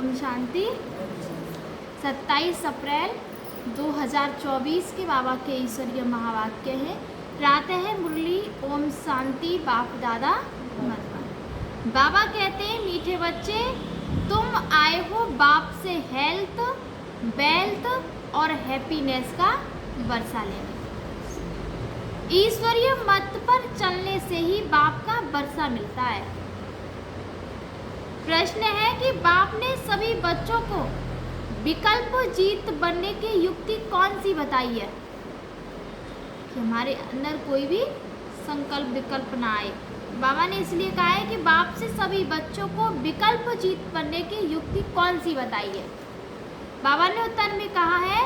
ओम शांति। 27 अप्रैल 2024 के बाबा के ईश्वरीय महावाक्य हैं। प्रातः मुरली ओम शांति बाप दादा मधुबन। बाबा कहते हैं, मीठे बच्चे, तुम आए हो बाप से हेल्थ, वेल्थ और हैप्पीनेस का वर्षा लेने। ईश्वरीय मत पर चलने से ही बाप का वर्षा मिलता है। प्रश्न है कि बाप ने सभी बच्चों को विकल्प जीत बनने की युक्ति कौन सी बताई है कि हमारे अंदर कोई भी संकल्प विकल्प ना आए। बाबा ने इसलिए कहा है कि बाप से सभी बच्चों को विकल्प जीत बनने की युक्ति कौन सी बताई है। बाबा ने उत्तर में कहा है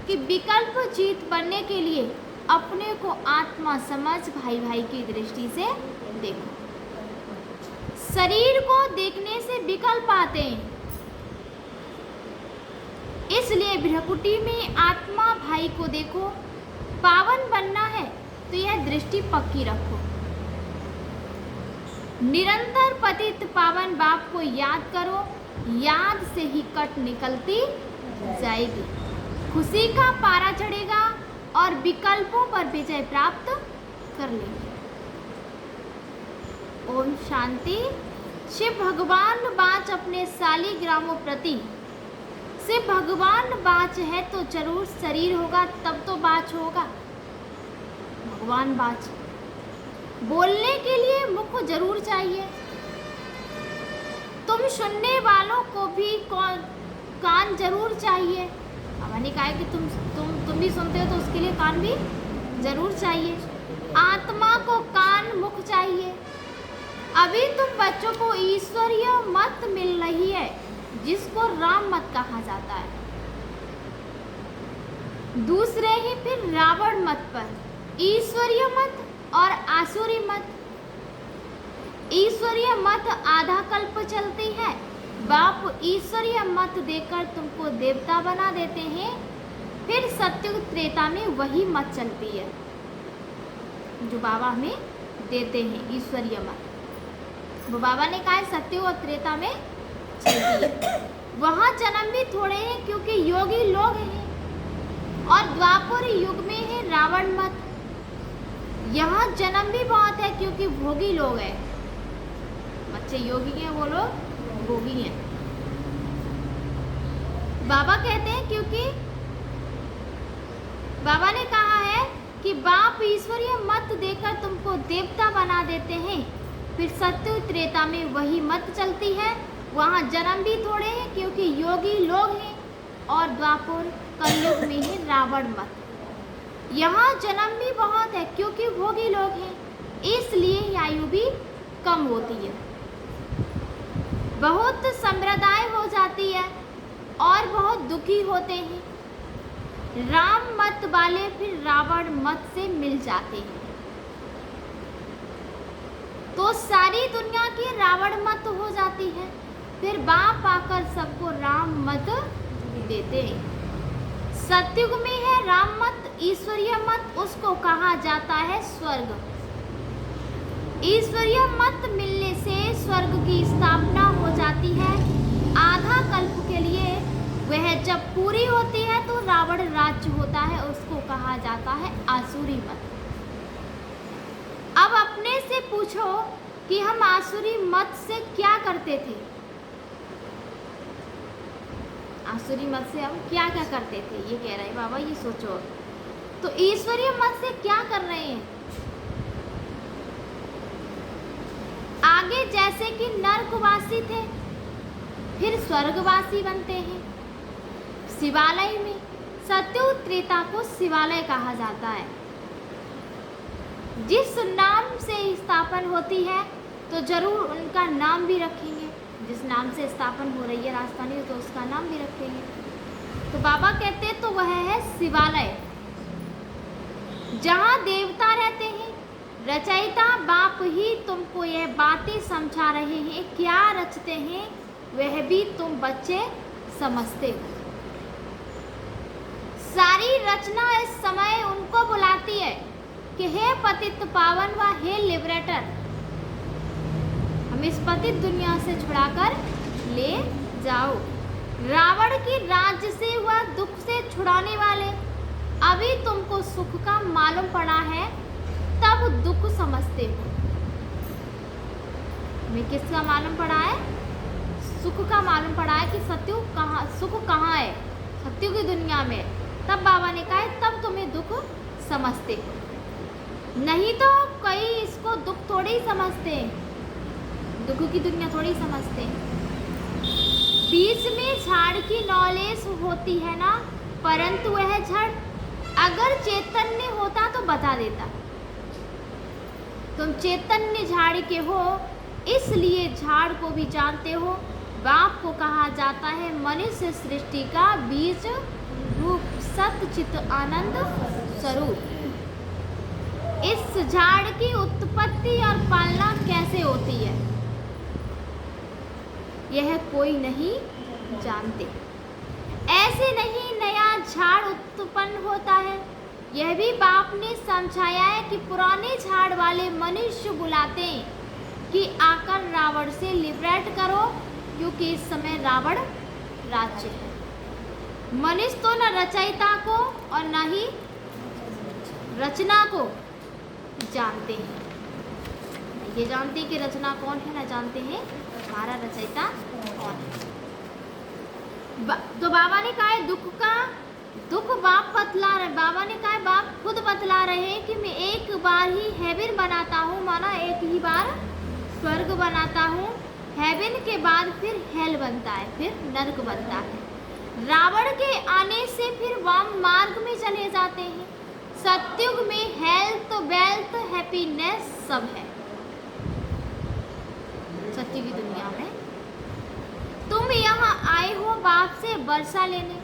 कि विकल्प जीत बनने के लिए अपने को आत्मा समझ भाई भाई की दृष्टि से देखो। शरीर को देखने से विकल्प आते हैं, इसलिए भ्रकुटी में आत्मा भाई को देखो। पावन बनना है तो यह दृष्टि पक्की रखो। निरंतर पतित पावन बाप को याद करो, याद से ही कट निकलती जाएगी। खुशी का पारा चढ़ेगा और विकल्पों पर विजय प्राप्त कर लेंगे। ओम शांति। शिव भगवान बाच अपने शालिग्रामों प्रति। शिव भगवान बाच है तो जरूर शरीर होगा, तब तो बाच होगा। भगवान बाच, बोलने के लिए मुख जरूर चाहिए। तुम सुनने वालों को भी कान जरूर चाहिए। मैंने कहा है कि तुम भी सुनते हो तो उसके लिए कान भी जरूर चाहिए। आत्मा को कान मुख चाहिए। अभी तुम बच्चों को ईश्वरीय मत मिल रही है, जिसको राम मत कहा जाता है। दूसरे ही फिर रावण मत पर ईश्वरीय मत और आसुरी मत। ईश्वरीय मत आधा कल्प चलती है। बाप ईश्वरीय मत देकर तुमको देवता बना देते हैं, फिर सत्युग त्रेता में वही मत चलती है जो बाबा हमें देते हैं। ईश्वरीय मत वो बाबा ने कहा है सत्युग और त्रेता में चलती है। वहाँ जन्म भी थोड़े हैं क्योंकि योगी लोग हैं, और द्वापर युग में है रावण मत। यहाँ जन्म भी बहुत है क्योंकि भोगी लोग हैं। बच्चे योगी हैं, वो लोग भोगी हैं। बाबा कहते हैं क्योंकि बाबा ने कहा है कि बाप ईश्वरीय मत देकर तुमको देवता बना देते हैं, फिर सत्य त्रेता में वही मत चलती है। वहाँ जन्म भी थोड़े हैं क्योंकि योगी लोग हैं, और द्वापर कलयुग में है रावण मत। यहाँ जन्म भी बहुत है क्योंकि भोगी लोग हैं, इसलिए आयु भी कम होती है। बहुत संप्रदाय हो जाती है और बहुत दुखी होते हैं। राम मत वाले फिर रावण मत से मिल जाते हैं, तो सारी दुनिया की रावण मत हो जाती है। फिर बाप आकर सबको राम मत देते हैं। सत्युग में है राम मत, ईश्वरीय मत, उसको कहा जाता है स्वर्ग। ईश्वरीय मत मिलने से स्वर्ग की स्थापना हो जाती है। आधा कल्प के लिए वह जब पूरी होती है तो रावण राज्य होता है, उसको कहा जाता है आसुरी मत। अब अपने से पूछो कि हम आसुरी मत से क्या करते थे। आसुरी मत से हम क्या क्या करते थे, ये कह रहे हैं बाबा, ये सोचो। तो ईश्वरीय मत से क्या कर रहे हैं। आगे जैसे कि नरकवासी थे, फिर स्वर्गवासी बनते हैं। शिवालय में सत्युग त्रेता को शिवालय कहा जाता है। जिस नाम से स्थापन होती है तो जरूर उनका नाम भी रखेंगे। जिस नाम से स्थापन हो रही है राजधानी, तो उसका नाम भी रखेंगे। तो बाबा कहते हैं तो वह है शिवालय, जहाँ देवता रहते हैं। रचयिता बाप ही तुमको यह बातें समझा रहे हैं। क्या रचते हैं वह भी तुम बच्चे समझते हो। सारी रचना इस समय उनको बुलाती है कि हे पतित पावन व हे लिबरेटर, हम इस पतित दुनिया से छुड़ाकर ले जाओ। रावण की राज्य से हुआ दुख से छुड़ाने वाले, अभी तुमको सुख का मालूम पड़ा है तब दुख समझते हो। मैं किसका मालूम पड़ा है? सुख का मालूम पड़ा है कि सत्युग कहाँ, सुख कहाँ है, सत्युग की दुनिया में। तब बाबा ने कहा है तब तुम्हें दुख समझते हो, नहीं तो कई इसको दुख थोड़े ही समझते हैं, दुख की दुनिया थोड़ी समझते हैं। बीच में झाड़ की नॉलेज होती है ना, परंतु वह झाड़ अगर चैतन्य होता तो बता देता। तुम चैतन्य झाड़ के हो, इसलिए झाड़ को भी जानते हो। बाप को कहा जाता है मनुष्य सृष्टि का बीज रूप सत चित आनंद स्वरूप। इस झाड़ की उत्पत्ति और पालना कैसे होती है यह कोई नहीं जानते। ऐसे नहीं नया झाड़ उत्पन्न होता है, यह भी बाप ने समझाया है कि पुराने झाड़ वाले मनुष्य बुलाते हैं कि आकर रावण से लिबरेट करो, क्योंकि इस समय रावण राज्य है। मनुष्य तो न रचयिता को और न ही रचना को जानते हैं। ये जानते हैं कि रचना कौन है, ना जानते हैं हमारा रचयिता कौन है। तो बाबा ने कहा है दुख बाप बतला रहे, बाबा ने कहा है बाप खुद बतला रहे हैं कि मैं एक बार ही हेवन बनाता हूँ, माना एक ही बार स्वर्ग बनाता हूँ, हेवन के बाद फिर हेल बनता है, फिर नरक बनता है। रावण के आने से फिर वाम मार्ग में चले जाते हैं। सत्युग में हेल्थ वेल्थ हैप्पीनेस सब है। सत्युग की दुनिया में तुम यहाँ आए हो बाप से वर्षा लेने।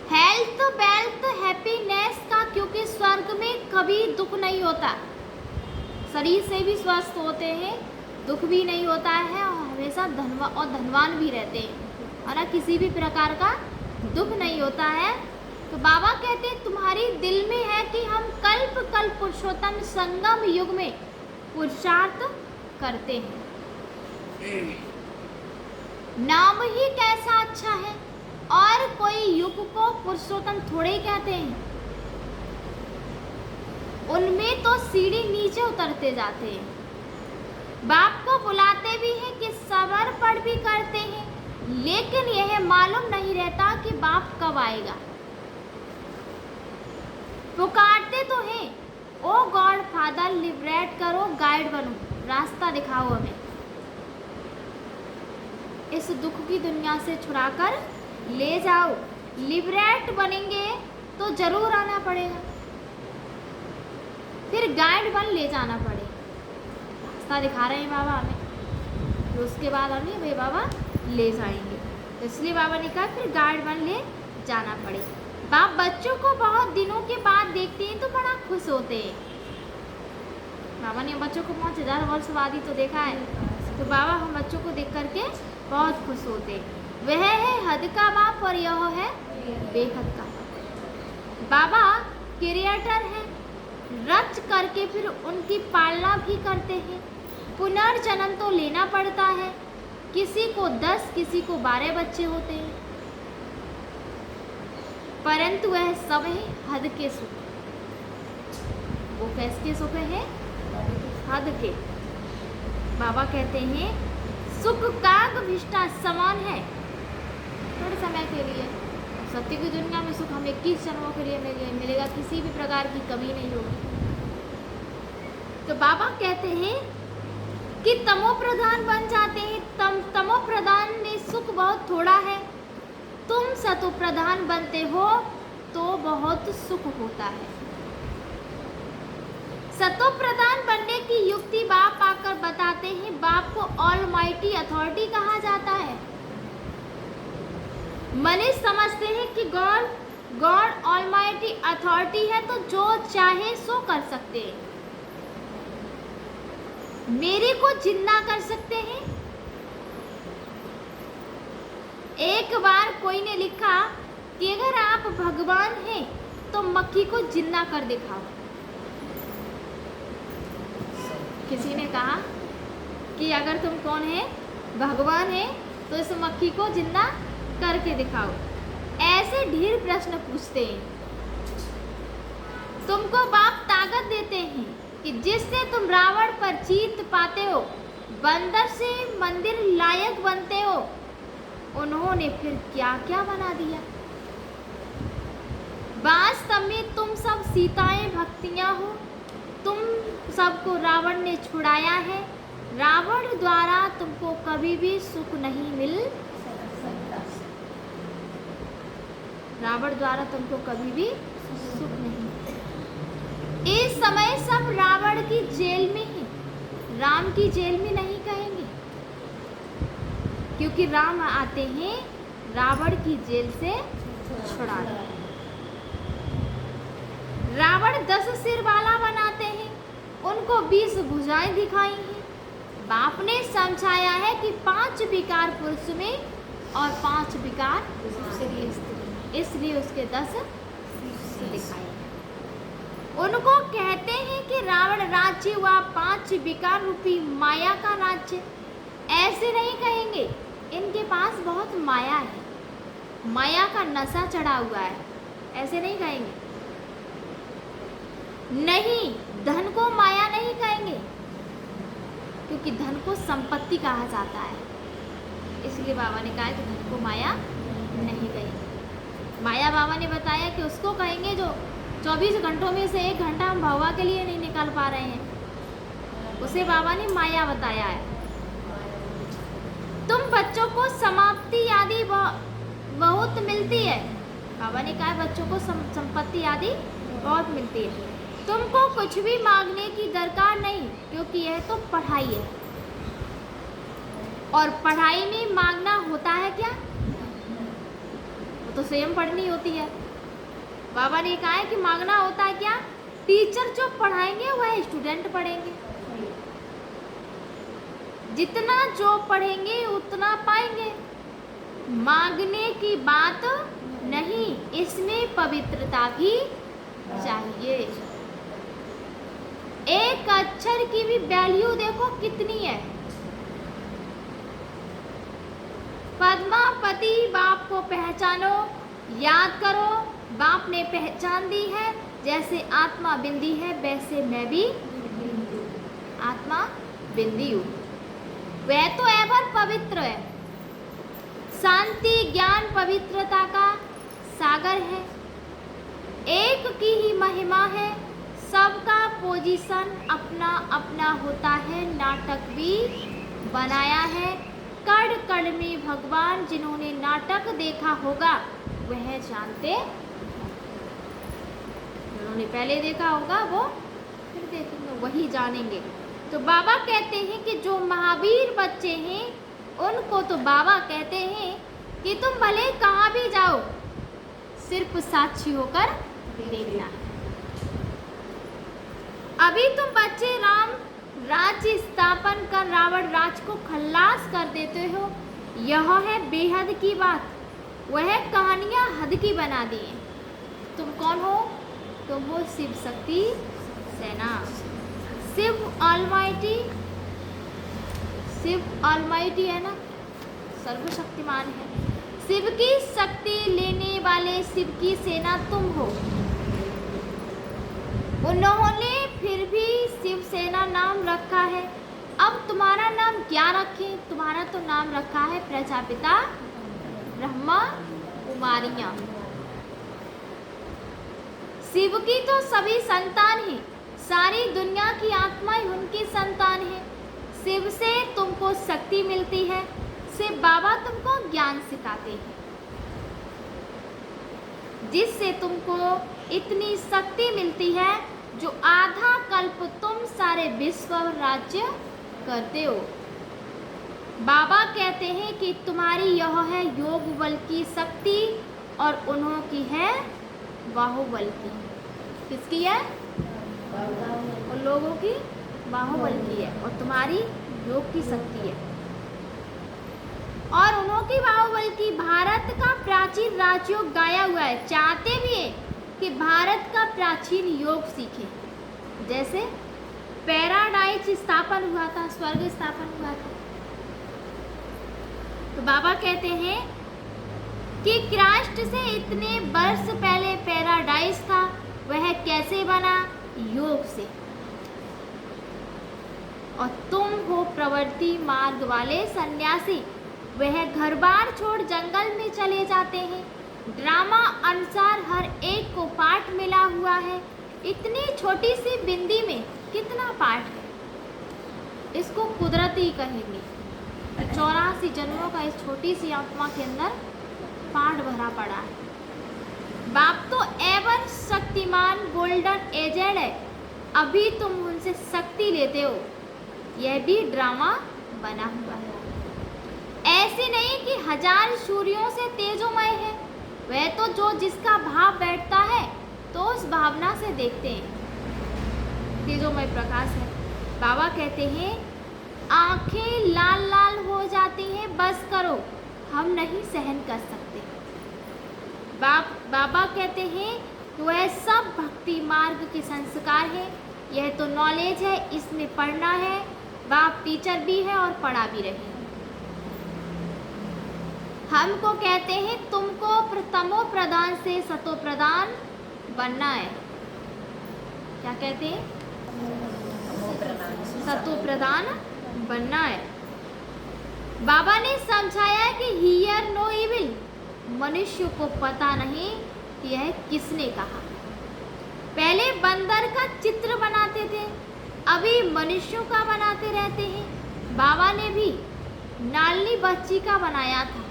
हेल्थ वेल्थ हैप्पीनेस का, क्योंकि स्वर्ग में कभी दुख नहीं होता, शरीर से भी स्वस्थ होते हैं, दुख भी नहीं होता है और हमेशा धनवान भी रहते हैं, और किसी भी प्रकार का दुख नहीं होता है। तो बाबा कहते हैं तुम्हारी दिल में है कि हम कल्प कल्प पुरुषोत्तम संगम युग में पुरुषार्थ करते हैं। नाम ही कैसा अच्छा है, और कोई युग को पुरुषोत्तम थोड़े ही कहते हैं। उनमें तो सीढ़ी नीचे उतरते जाते हैं। बाप को बुलाते भी हैं कि सबर पर भी करते हैं, लेकिन यह मालूम नहीं रहता कि बाप कब आएगा। पुकारते तो हैं, ओ गॉड फादर लिबरेट करो, गाइड बनो, रास्ता दिखाओ हमें, इस दुख की दुनिया से छुड़ाकर ले जाओ। लिबरेट बनेंगे तो जरूर आना पड़ेगा, फिर गाइड बन ले जाना पड़ेगा। रास्ता दिखा रहे हैं बाबा हमें, तो उसके बाद हमें वे बाबा ले जाएंगे। तो इसलिए बाबा ने कहा फिर गाइड बन ले जाना पड़ेगा। बाप बच्चों को बहुत दिनों के बाद देखते हैं तो बड़ा खुश होते हैं। बाबा ने बच्चों को 5000 वर्ष बाद ही तो देखा है, तो बाबा हम बच्चों को देख करके बहुत खुश होते हैं। वह है हद का बाप और यह है बेहद का बाप। बाबा क्रिएटर है, रच करके फिर उनकी पालना भी करते हैं। पुनर्जन्म तो लेना पड़ता है, किसी को 10 किसी को 12 बच्चे होते हैं, परंतु वह सब है हद के सुख। वो कैसे सुख है? हद के। बाबा कहते हैं सुख काग विष्टा समान है, थोड़े समय के लिए। सत्य की दुनिया में सुख हमें 21 जन्मों के लिए मिलेगा, किसी भी प्रकार की कमी नहीं होगी। तो बाबा कहते हैं कि तमो प्रधान बन जाते हैं। तमो प्रधान में सुख बहुत थोड़ा है, तुम सतो प्रधान बनते हो तो बहुत सुख होता है। सतो प्रधान बनने की युक्ति बाप आकर बताते हैं। बाप को ऑलमाइटी अथॉरिटी कहा जाता है। मनीष समझते हैं कि गॉड ऑलमाइटी अथॉरिटी है, तो जो चाहे सो कर सकते हैं। मेरे को जिंदा कर सकते हैं। एक बार कोई ने लिखा कि अगर आप भगवान हैं तो मक्खी को जिंदा कर दिखाओ। किसी ने कहा कि अगर तुम कौन है भगवान है तो इस मक्खी को जिंदा करके दिखाओ। ऐसे ढेर प्रश्न पूछते हैं। तुमको बाप ताकत देते हैं कि जिससे तुम रावण पर जीत पाते हो, बंदर से मंदिर लायक बनते हो। उन्होंने फिर क्या क्या बना दिया। वास्तव में तुम सब सीताएं भक्तियां हो। तुम सबको रावण ने छुड़ाया है। रावण द्वारा तुमको कभी भी सुख नहीं मिल सकता। रावण द्वारा तुमको कभी भी सुख नहीं। इस समय सब रावण की जेल में है, राम की जेल में नहीं कहेंगे, क्योंकि राम आते हैं रावण की जेल से छुड़ाने। रावण 10 सिर वाला बनाते हैं, उनको 20 भुजाएं दिखाई हैं। बाप ने समझाया है कि 5 विकार पुरुष में और 5 विकार स्त्री में, इसलिए उसके 10 दिखाए हैं। उनको कहते हैं कि रावण राज्य हुआ 5 विकार रूपी माया का राज्य। ऐसे नहीं कहेंगे, इनके पास बहुत माया है, माया का नशा चढ़ा हुआ है, ऐसे नहीं कहेंगे। नहीं, धन को माया नहीं कहेंगे, क्योंकि धन को संपत्ति कहा जाता है, इसलिए बाबा ने कहा कि धन को माया नहीं कहेंगे। माया बाबा ने बताया कि उसको कहेंगे जो 24 घंटों में से 1 घंटा हम भगवा के लिए नहीं निकाल पा रहे हैं, उसे बाबा ने माया बताया है। तुम बच्चों को समाप्ति आदि बहुत मिलती है। बाबा ने कहा बच्चों को संपत्ति आदि बहुत मिलती है। तुमको कुछ भी मांगने की दरकार नहीं, क्योंकि यह तो पढ़ाई है, और पढ़ाई में मांगना होता है क्या? वो तो स्वयं पढ़नी होती है। बाबा ने कहा है कि मांगना होता है क्या? टीचर जो पढ़ाएंगे वह स्टूडेंट पढ़ेंगे, जितना जो पढ़ेंगे उतना पाएंगे। मांगने की बात नहीं, इसमें पवित्रता भी चाहिए। एक अक्षर की भी वैल्यू देखो कितनी है। पद्मापति बाप को पहचानो, याद करो, बाप ने पहचान दी है। जैसे आत्मा बिंदी है वैसे मैं भी आत्मा बिंदी हूँ। वह तो एवर पवित्र है, शांति ज्ञान पवित्रता का सागर है। एक की ही महिमा है, सबका पोजीशन अपना अपना होता है। नाटक भी बनाया है, कण कण में भगवान। जिन्होंने नाटक देखा होगा वह जानते, जिन्होंने पहले देखा होगा वो फिर देखेंगे, वही जानेंगे। तो बाबा कहते हैं कि जो महावीर बच्चे हैं उनको तो बाबा कहते हैं कि तुम भले कहाँ भी जाओ, सिर्फ साक्षी होकर देखना। अभी तुम बच्चे राम राज्य स्थापन कर रावण राज को खल्लास कर देते हो, यह है बेहद की बात। वह कहानियां हद की बना दी हैं। तुम कौन हो? तुम हो शिव शक्ति सेना। शिव ऑलमाइटी है ना, सर्वशक्तिमान है। शिव की शक्ति लेने वाले शिव की सेना तुम हो। उन्होंने फिर भी शिवसेना नाम रखा है। अब तुम्हारा नाम क्या रखें? तुम्हारा तो नाम रखा है प्रजापिता ब्रह्मा कुमारियां। शिव की तो सभी संतान हैं, सारी दुनिया की आत्माएं उनकी संतान है। शिव से तुमको शक्ति मिलती है, शिव बाबा तुमको ज्ञान सिखाते हैं, जिससे तुमको इतनी शक्ति मिलती है जो आधा कल्प तुम सारे विश्व राज्य करते हो। बाबा कहते हैं कि तुम्हारी यह है योग बल की शक्ति और उन्हों की है बाहुबल की। किसकी है? उन लोगों की बाहुबल की है, और तुम्हारी योग की शक्ति है। और उन्हों की बाहुबल की भारत का प्राचीन राजयोग गाया हुआ है। चाहते भी है कि भारत का प्राचीन योग सीखे। जैसे पैराडाइज स्थापन हुआ था, स्वर्ग स्थापन हुआ था, तो बाबा कहते हैं कि क्राइस्ट से इतने वर्ष पहले पैराडाइज था, वह कैसे बना? योग से। और तुम हो प्रवृत्ति मार्ग वाले सन्यासी, वह घर बार छोड़ जंगल में चले जाते हैं। ड्रामा अनुसार हर एक को पाठ मिला हुआ है। इतनी छोटी सी बिंदी में कितना पाठ है, इसको कुदरती कहेंगे। 84 जन्मों का इस छोटी सी आत्मा के अंदर पाठ भरा पड़ा है। बाप तो एवर शक्तिमान गोल्डन एजेड है, अभी तुम उनसे शक्ति लेते हो। यह भी ड्रामा बना हुआ है। ऐसे नहीं कि 1000 सूर्यों से तेजोमय है, वह तो जो जिसका भाव बैठता है तो उस भावना से देखते हैं, तेजोमय प्रकाश है। बाबा कहते हैं आंखें लाल लाल हो जाती हैं, बस करो, हम नहीं सहन कर सकते। बाबा कहते हैं वह सब भक्ति मार्ग के संस्कार है। यह तो नॉलेज है, इसमें पढ़ना है। बाप टीचर भी है और पढ़ा भी रहे हैं। हमको कहते हैं तुमको प्रथमो प्रधान से सतो प्रधान बनना है। क्या कहते हैं? सतो प्रधान बनना है। बाबा ने समझाया कि हियर नो इविल, मनुष्य को पता नहीं कि यह किसने कहा। पहले बंदर का चित्र बनाते थे, अभी मनुष्यों का बनाते रहते हैं। बाबा ने भी नालनी बच्ची का बनाया था।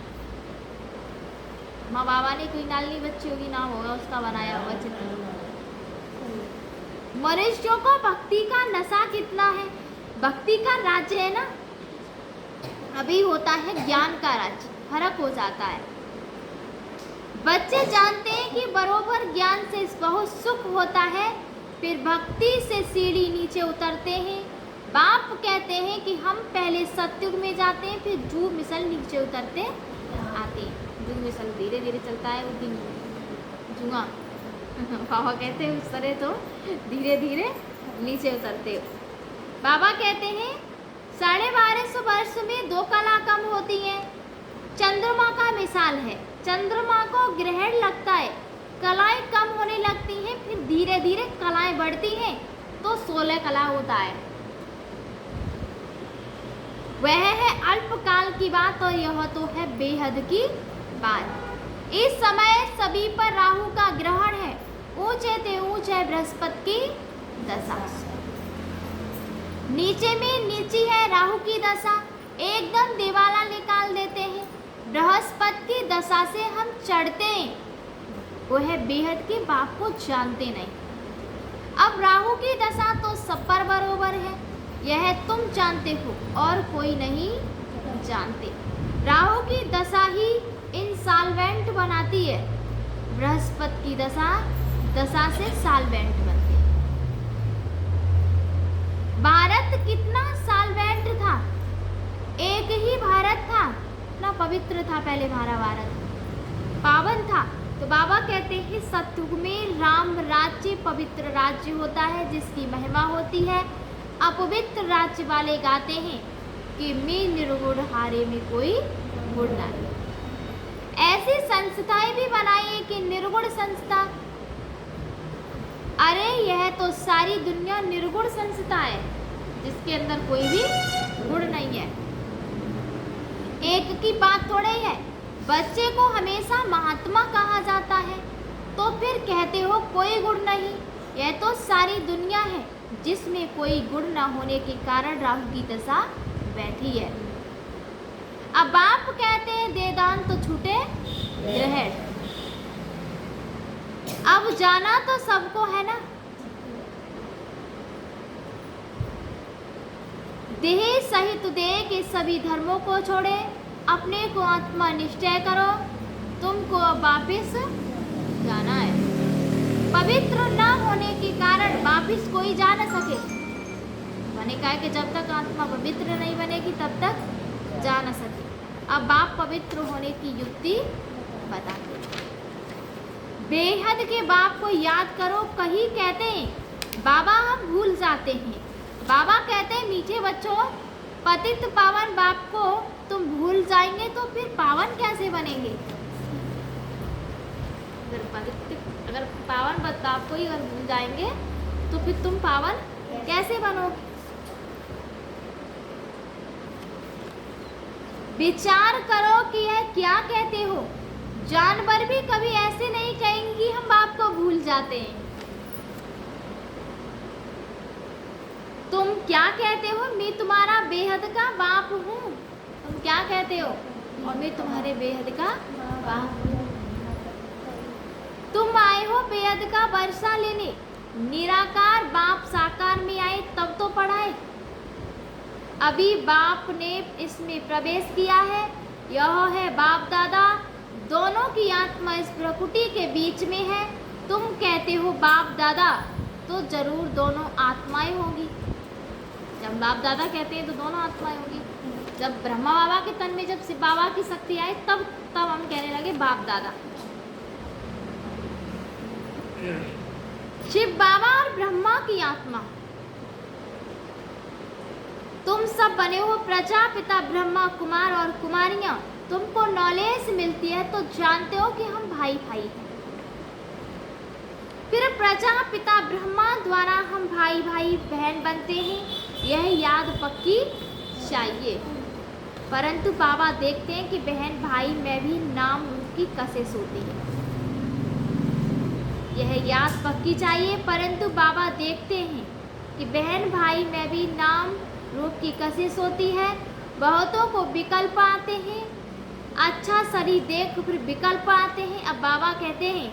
माँ बाबा ने कोई नालनी बच्ची होगी, नाम होगा उसका बनाया हुआ चित्र। मनुष्यों को भक्ति का नशा कितना है। भक्ति का राज्य है ना, अभी होता है ज्ञान का राज्य, फर्क हो जाता है। बच्चे जानते हैं कि बरोबर ज्ञान से बहुत सुख होता है, फिर भक्ति से सीढ़ी नीचे उतरते हैं। बाप कहते हैं कि हम पहले सतयुग में जाते हैं, फिर जू मिसल नीचे उतरते आते हैं। जू मिसल धीरे धीरे चलता है, उस दिन जुआ बाबा कहते हैं उस तरह तो धीरे धीरे नीचे उतरते हो। बाबा कहते हैं 1250 वर्ष में 2 कला कम होती हैं। चंद्रमा का मिसाल है, चंद्रमा को ग्रहण लगता है, कलाएं कम होने लगती हैं, फिर धीरे धीरे कलाएं बढ़ती हैं तो 16 कला होता है। वह है अल्पकाल की बात और यह तो है बेहद की बात। इस समय सभी पर राहु का ग्रहण है, ऊंचे ते ऊंचे बृहस्पति की दशा। नीचे में नीची है राहु की दशा, एकदम दिवाला निकाल देते हैं। बृहस्पति की दशा से हम चढ़ते हैं, वो है बेहद की बाप को जानते नहीं। अब राहु की दशा तो सब पर बरोबर है, यह तुम जानते हो और कोई नहीं जानते। राहु की दशा ही इंसॉल्वेंट बनाती है, बृहस्पति की दशा से सॉल्वेंट बनते हैं। भारत कितना सॉल्वेंट था, एक ही भारत था, इतना पवित्र था पहले हमारा भारत, पावन था। तो बाबा कहते हैं सतयुग में राम राज्य पवित्र राज्य होता है, जिसकी महिमा होती है। अपवित्र राज्य वाले गाते हैं कि मैं निर्गुण हारे में कोई गुण नहीं। ऐसी संस्थाएं भी बनाई है कि निर्गुण संस्था, अरे यह तो सारी दुनिया निर्गुण संस्था है, जिसके अंदर कोई भी गुण नहीं है। एक की बात थोड़े है, बच्चे को हमेशा महात्मा कहा जाता है, तो फिर कहते हो कोई गुण नहीं। यह तो सारी दुनिया है जिसमें कोई गुण न होने के कारण राहु की दशा बैठी है। अब आप कहते हैं देदान तो छूटे ग्रहण। अब जाना तो सबको है ना, देह सहित देह के सभी धर्मों को छोड़े, अपने को आत्मा निश्चय करो, तुमको अब वापिस जाना है। पवित्र न होने के कारण वापिस कोई जा न सके। मैंने कहा कि जब तक आत्मा पवित्र नहीं बनेगी तब तक जा न सके। अब बाप पवित्र होने की युक्ति बताते हैं। बेहद के बाप को याद करो। कहीं कहते हैं बाबा हम भूल जाते हैं। बाबा कहते हैं मीठे बच्चों, पतित पावन बाप को तुम भूल जाएंगे तो फिर पावन कैसे बनेंगे? अगर पावन बर्ताव को ही अगर भूल जाएंगे तो फिर तुम पावन कैसे बनोगे? विचार करो कि यह क्या कहते हो। जानवर भी कभी ऐसे नहीं कहेंगे कि हम बाप को भूल जाते हैं। तुम क्या कहते हो? मैं तुम्हारा बेहद का बाप हूँ। तुम क्या कहते हो? और मैं तुम्हारे बेहद का बाप हूँ। तुम आए हो बेहद का वर्षा लेने। निराकार बाप साकार में आए तब तो पढ़ाए। अभी बाप ने इसमें प्रवेश किया है। यह है बाप दादा, दोनों की आत्मा इस प्रकृति के बीच में है। तुम कहते हो बाप दादा, तो जरूर दोनों आत्माएं होंगी। जब बाप दादा कहते हैं तो दोनों आत्माएं होंगी। जब ब्रह्मा बाबा के तन में जब शिव बाबा की शक्ति आई तब हम कहने लगे बाप दादा। शिव बाबा और ब्रह्मा की आत्मा, तुम सब बने हो प्रजापिता ब्रह्मा कुमार और कुमारियां। तुमको नॉलेज मिलती है तो जानते हो कि हम भाई भाई हैं। फिर प्रजापिता ब्रह्मा द्वारा हम भाई भाई बहन बनते हैं, यह याद पक्की चाहिए। परंतु बाबा देखते हैं कि बहन भाई में भी नाम रूप की कशिश होती है। यह याद पक्की चाहिए, परंतु बाबा देखते हैं कि बहन भाई में भी नाम रूप की कशिश होती है। बहुतों को विकल्प आते हैं। अच्छा शरीर देख फिर विकल्प आते हैं। अब बाबा कहते हैं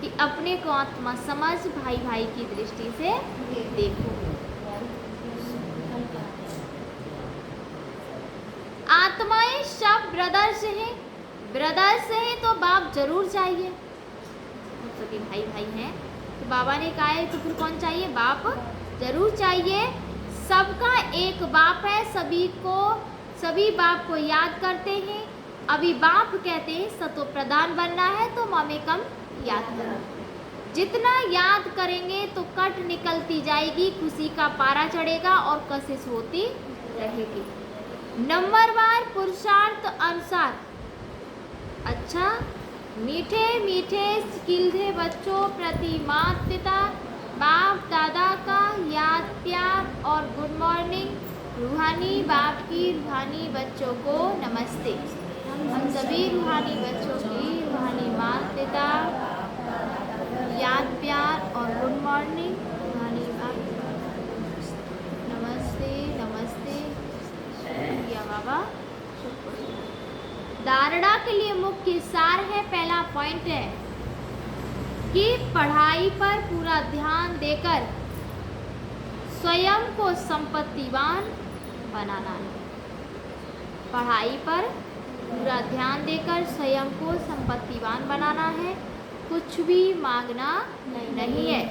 कि अपने को आत्मा समझ, भाई भाई की दृष्टि से देखो। आत्माएं सब ब्रदर्स हैं। ब्रदर्स हैं तो बाप जरूर चाहिए। सभी भाई भाई हैं तो बाबा ने कहा है तो फिर कौन चाहिए? बाप जरूर चाहिए। सबका एक बाप है, सभी बाप को याद करते हैं। अभी बाप कहते हैं सतो प्रधान बनना है तो ममे कम याद करो। जितना याद करेंगे तो कट निकलती जाएगी, खुशी का पारा चढ़ेगा और कशिश होती रहेगी। नंबरवार पुरुषार्थ अनुसार। अच्छा, मीठे मीठे खिलते बच्चों प्रति माता पिता बाप दादा का याद प्यार और गुड मॉर्निंग। रूहानी बाप की रूहानी बच्चों को नमस्ते। हम सभी रूहानी बच्चों की रूहानी माता पिता याद प्यार और गुड मॉर्निंग। रूहानी बाप नमस्ते नमस्ते। शुक्रिया बाबा, शुक्रिया। धारणा के लिए मुख्य सार है, पहला पॉइंट है कि पढ़ाई पर पूरा ध्यान देकर स्वयं को संपत्तिवान बनाना है। पढ़ाई पर पूरा ध्यान देकर स्वयं को संपत्तिवान बनाना है, कुछ भी मांगना नहीं है।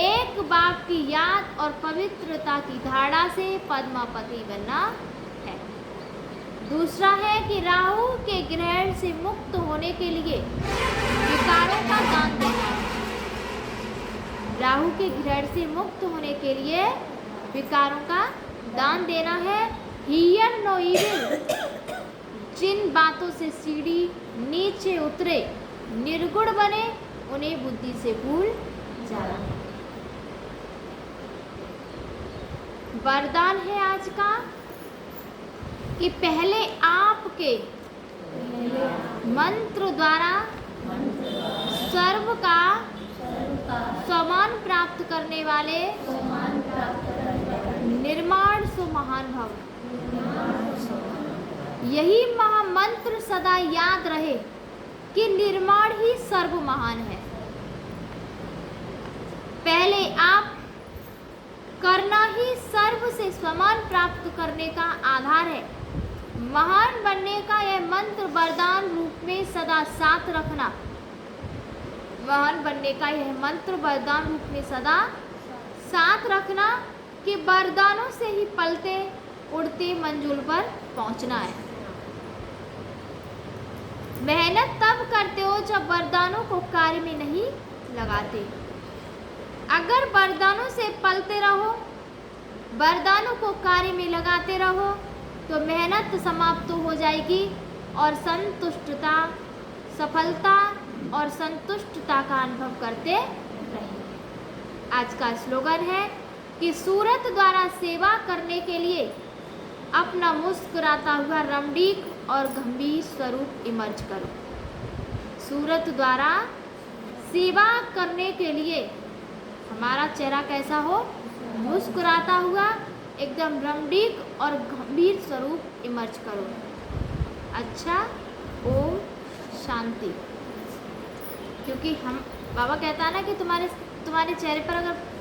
एक बाप की याद और पवित्रता की धारणा से पद्मापति बनना है। दूसरा है कि राहु के ग्रहण से मुक्त होने के लिए विकारों का दान देना है। राहु के ग्रहण से मुक्त होने के लिए विकारों का दान देना है। हियर नो इविल, जिन बातों से सीढ़ी नीचे उतरे निर्गुण बने उन्हें बुद्धि से भूल जाना। वरदान है आज का कि पहले आपके मंत्र द्वारा सर्व का समान प्राप्त करने वाले निर्माण सो महान भव। यही महामंत्र सदा याद रहे कि निर्माण ही सर्व महान है। पहले आप करना ही सर्व से समान प्राप्त करने का आधार है। महान बनने का यह मंत्र वरदान रूप में सदा साथ रखना। महान बनने का यह मंत्र वरदान रूप में सदा साथ रखना कि वरदानों से ही पलते उड़ते मंजिल पर पहुंचना है। मेहनत तब करते हो जब वरदानों को कार्य में नहीं लगाते। अगर वरदानों से पलते रहो, वरदानों को कार्य में लगाते रहो तो मेहनत समाप्त हो जाएगी और संतुष्टता, सफलता और संतुष्टता का अनुभव करते रहेंगे। आज का स्लोगन है कि सूरत द्वारा सेवा करने के लिए अपना मुस्कुराता हुआ रमणीक और गंभीर स्वरूप इमर्ज करो। सूरत द्वारा सेवा करने के लिए हमारा चेहरा कैसा हो? मुस्कुराता हुआ, एकदम रमणीक और गंभीर स्वरूप इमर्ज करो। अच्छा, ओम शांति। क्योंकि हम बाबा कहता है ना कि तुम्हारे चेहरे पर अगर